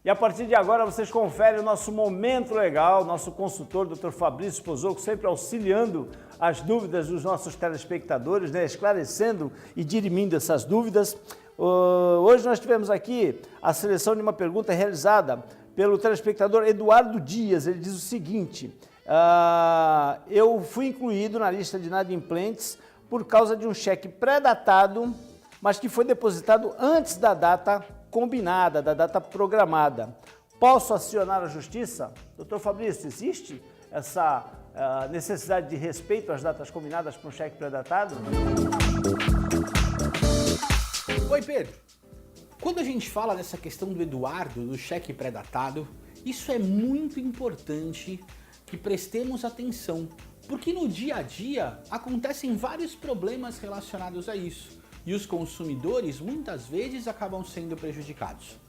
E a partir de agora vocês conferem o nosso Momento Legal, nosso consultor, Dr. Fabrício Pozzocco, sempre auxiliando as dúvidas dos nossos telespectadores, né? Esclarecendo e dirimindo essas dúvidas. Hoje nós tivemos aqui a seleção de uma pergunta realizada pelo telespectador Eduardo Dias. Ele diz o seguinte: eu fui incluído na lista de inadimplentes por causa de um cheque pré-datado, mas que foi depositado antes da data combinada, da data programada. Posso acionar a justiça? Doutor Fabrício, existe essa necessidade de respeito às datas combinadas para um cheque pré-datado? Oi, Pedro. Quando a gente fala dessa questão do Eduardo, do cheque pré-datado, isso é muito importante que prestemos atenção, porque no dia a dia acontecem vários problemas relacionados a isso. E os consumidores muitas vezes acabam sendo prejudicados.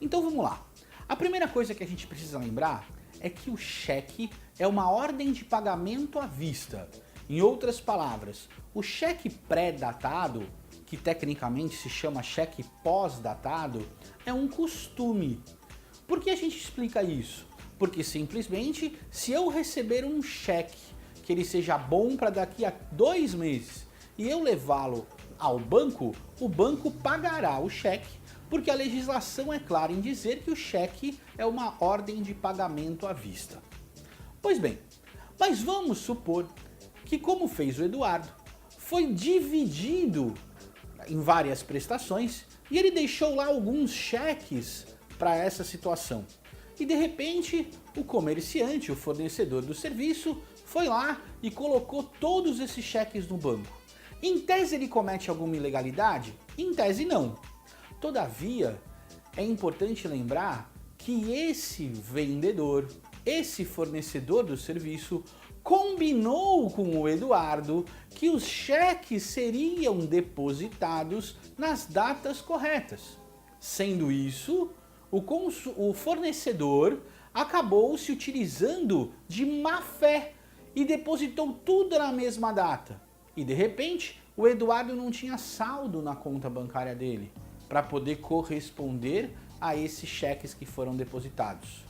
Então vamos lá. A primeira coisa que a gente precisa lembrar é que o cheque é uma ordem de pagamento à vista. Em outras palavras, o cheque pré-datado, que tecnicamente se chama cheque pós-datado, é um costume. Por que a gente explica isso? Porque simplesmente, se eu receber um cheque que ele seja bom para daqui a 2 meses e eu levá-lo ao banco, o banco pagará o cheque, porque a legislação é clara em dizer que o cheque é uma ordem de pagamento à vista. Pois bem, mas vamos supor que, como fez o Eduardo, foi dividido em várias prestações e ele deixou lá alguns cheques para essa situação. E de repente, o comerciante, o fornecedor do serviço, foi lá e colocou todos esses cheques no banco. Em tese ele comete alguma ilegalidade? Em tese não. Todavia, é importante lembrar que esse vendedor, esse fornecedor do serviço, combinou com o Eduardo que os cheques seriam depositados nas datas corretas. Sendo isso, o fornecedor acabou se utilizando de má fé e depositou tudo na mesma data. E de repente, o Eduardo não tinha saldo na conta bancária dele para poder corresponder a esses cheques que foram depositados.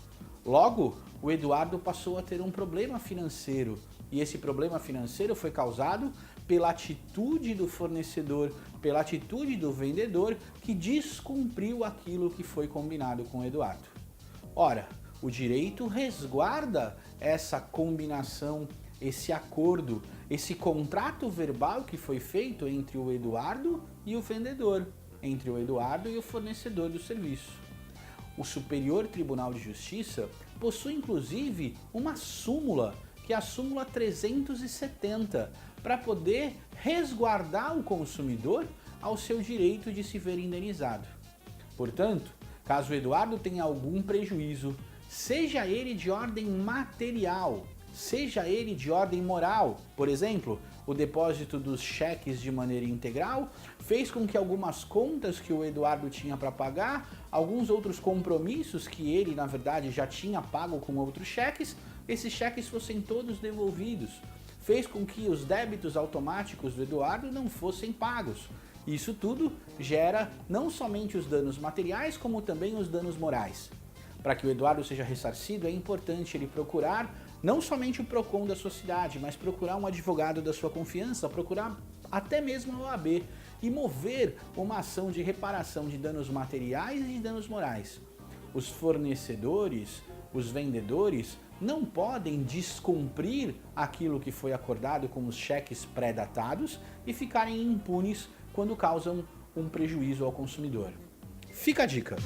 Logo, o Eduardo passou a ter um problema financeiro, e esse problema financeiro foi causado pela atitude do fornecedor, pela atitude do vendedor que descumpriu aquilo que foi combinado com o Eduardo. Ora, o direito resguarda essa combinação, esse acordo, esse contrato verbal que foi feito entre o Eduardo e o vendedor, entre o Eduardo e o fornecedor do serviço. O Superior Tribunal de Justiça possui inclusive uma súmula, que é a súmula 370, para poder resguardar o consumidor ao seu direito de se ver indenizado. Portanto, caso o Eduardo tenha algum prejuízo, seja ele de ordem material, seja ele de ordem moral, por exemplo, o depósito dos cheques de maneira integral fez com que algumas contas que o Eduardo tinha para pagar, alguns outros compromissos que ele, na verdade, já tinha pago com outros cheques, esses cheques fossem todos devolvidos. Fez com que os débitos automáticos do Eduardo não fossem pagos. Isso tudo gera não somente os danos materiais, como também os danos morais. Para que o Eduardo seja ressarcido, é importante ele procurar não somente o PROCON da sua cidade, mas procurar um advogado da sua confiança, procurar até mesmo a OAB e mover uma ação de reparação de danos materiais e de danos morais. Os fornecedores, os vendedores, não podem descumprir aquilo que foi acordado com os cheques pré-datados e ficarem impunes quando causam um prejuízo ao consumidor. Fica a dica!